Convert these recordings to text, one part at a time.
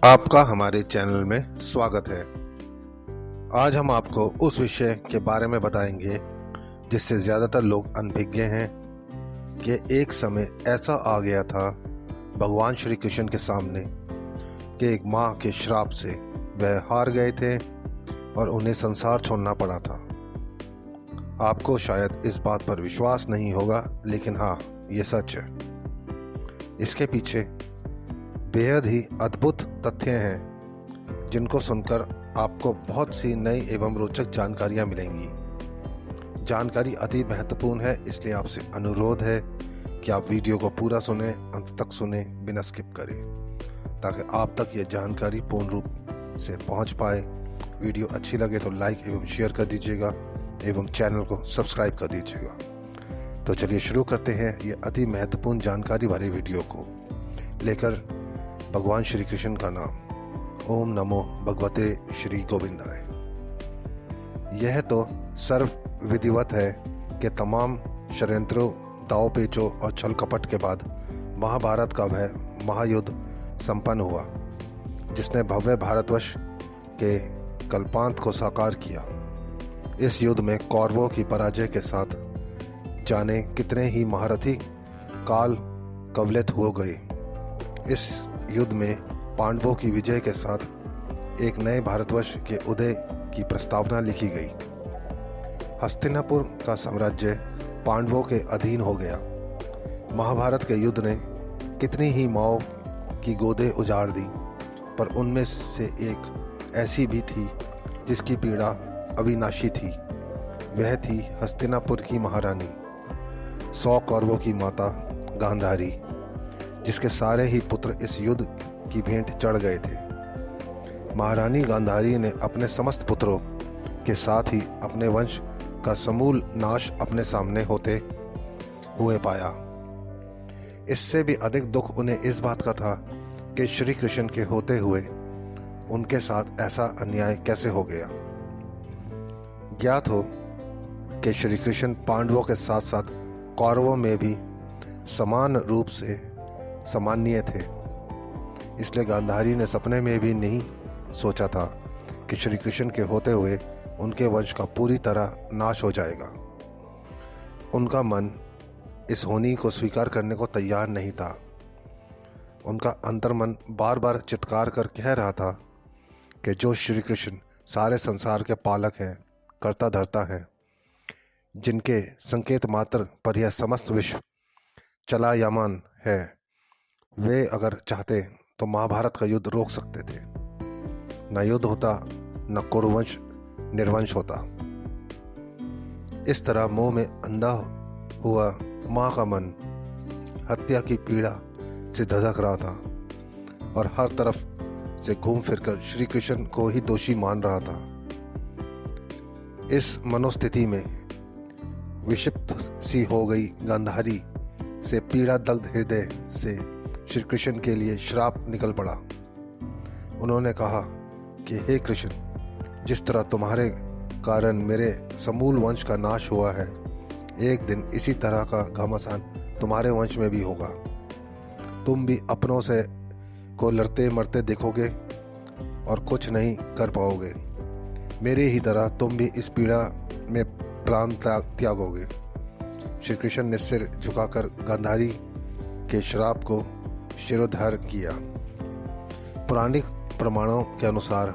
आपका हमारे चैनल में स्वागत है। आज हम आपको उस विषय के बारे में बताएंगे जिससे ज़्यादातर लोग अनभिज्ञ हैं कि एक समय ऐसा आ गया था भगवान श्री कृष्ण के सामने कि एक माँ के श्राप से वह हार गए थे और उन्हें संसार छोड़ना पड़ा था। आपको शायद इस बात पर विश्वास नहीं होगा, लेकिन हाँ, ये सच है। इसके पीछे बेहद ही अद्भुत तथ्य हैं जिनको सुनकर आपको बहुत सी नई एवं रोचक जानकारियां मिलेंगी। जानकारी अति महत्वपूर्ण है, इसलिए आपसे अनुरोध है कि आप वीडियो को पूरा सुने, अंत तक सुने, बिना स्किप करें, ताकि आप तक ये जानकारी पूर्ण रूप से पहुंच पाए। वीडियो अच्छी लगे तो लाइक एवं शेयर कर दीजिएगा एवं चैनल को सब्सक्राइब कर दीजिएगा। तो चलिए शुरू करते हैं ये अति महत्वपूर्ण जानकारी भरे वीडियो को लेकर भगवान श्री कृष्ण का नाम। ओम नमो भगवते श्री गोविंदाय। यह तो सर्व विधिवत है कि तमाम षड्यंत्रों, दाव पेचों और छल कपट के बाद महाभारत का वह महायुद्ध संपन्न हुआ जिसने भव्य भारतवर्ष के कल्पांत को साकार किया। इस युद्ध में कौरवों की पराजय के साथ जाने कितने ही महारथी काल कवलित हो गए। इस युद्ध में पांडवों की विजय के साथ एक नए भारतवर्ष के उदय की प्रस्तावना लिखी गई। हस्तिनापुर का साम्राज्य पांडवों के अधीन हो गया। महाभारत के युद्ध ने कितनी ही माओ की गोदें उजाड़ दी, पर उनमें से एक ऐसी भी थी जिसकी पीड़ा अविनाशी थी। वह थी हस्तिनापुर की महारानी, 100 कौरवों की माता गांधारी, जिसके सारे ही पुत्र इस युद्ध की भेंट चढ़ गए थे। महारानी गांधारी ने अपने समस्त पुत्रों के साथ ही अपने वंश का समूल नाश अपने सामने होते हुए पाया। इससे भी अधिक दुख उन्हें इस बात का था कि श्री कृष्ण के होते हुए उनके साथ ऐसा अन्याय कैसे हो गया। ज्ञात हो कि श्री कृष्ण पांडवों के साथ साथ कौरवों में भी समान रूप से सम्मानीय थे। इसलिए गांधारी ने सपने में भी नहीं सोचा था कि श्री कृष्ण के होते हुए उनके वंश का पूरी तरह नाश हो जाएगा। उनका मन इस होनी को स्वीकार करने को तैयार नहीं था। उनका अंतर्मन बार बार चित्कार कर कह रहा था कि जो श्री कृष्ण सारे संसार के पालक हैं, कर्ता धर्ता हैं, जिनके संकेत मात्र पर यह समस्त विश्व चलायमान है, वे अगर चाहते तो महाभारत का युद्ध रोक सकते थे। न युद्ध होता, न कुरुवंश निर्वंश होता। इस तरह मोह में अंधा हुआ माँ का मन हत्या की पीड़ा से धधक रहा था और हर तरफ से घूम फिरकर श्री कृष्ण को ही दोषी मान रहा था। इस मनोस्थिति में विक्षिप्त सी हो गई गांधारी से पीड़ा दग्ध हृदय से श्री कृष्ण के लिए श्राप निकल पड़ा। उन्होंने कहा कि हे कृष्ण, जिस तरह तुम्हारे कारण मेरे समूल वंश का नाश हुआ है, एक दिन इसी तरह का घमासान तुम्हारे वंश में भी होगा। तुम भी अपनों से को लड़ते मरते देखोगे और कुछ नहीं कर पाओगे। मेरे ही तरह तुम भी इस पीड़ा में प्राण त्यागोगे। श्री कृष्ण ने सिर झुकाकर गांधारी के श्राप को शिरोधार्य किया। पौराणिक प्रमाणों के अनुसार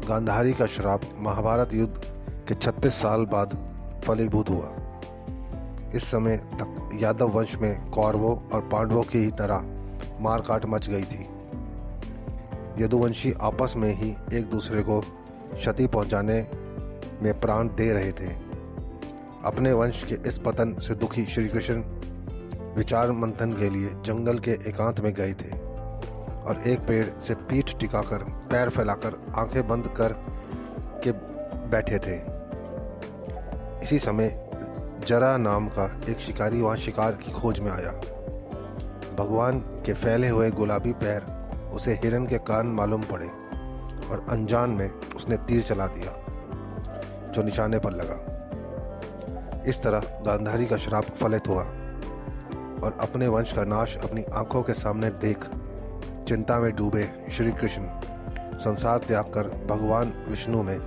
गांधारी का श्राप महाभारत युद्ध के 36 साल बाद फलीभूत हुआ। इस समय तक यादव वंश में कौरवों और पांडवों की ही तरह मारकाट मच गई थी। यदुवंशी आपस में ही एक दूसरे को क्षति पहुंचाने में प्राण दे रहे थे। अपने वंश के इस पतन से दुखी श्री कृष्ण विचार मंथन के लिए जंगल के एकांत में गए थे और एक पेड़ से पीठ टिकाकर, पैर फैलाकर, आंखें बंद कर के बैठे थे। इसी समय जरा नाम का एक शिकारी वहां शिकार की खोज में आया। भगवान के फैले हुए गुलाबी पैर उसे हिरन के कान मालूम पड़े और अनजान में उसने तीर चला दिया जो निशाने पर लगा। इस तरह गांधारी का श्राप फलित हुआ और अपने वंश का नाश अपनी आंखों के सामने देख चिंता में डूबे श्री कृष्ण संसार त्याग कर भगवान विष्णु में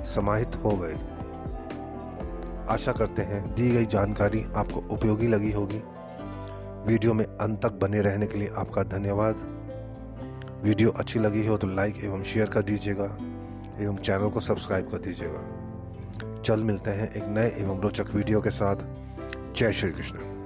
समाहित हो गए। आशा करते हैं दी गई जानकारी आपको उपयोगी लगी होगी। वीडियो में अंत तक बने रहने के लिए आपका धन्यवाद। वीडियो अच्छी लगी हो तो लाइक एवं शेयर कर दीजिएगा एवं चैनल को सब्सक्राइब कर दीजिएगा। चल मिलते हैं एक नए एवं रोचक वीडियो के साथ। जय श्री कृष्ण।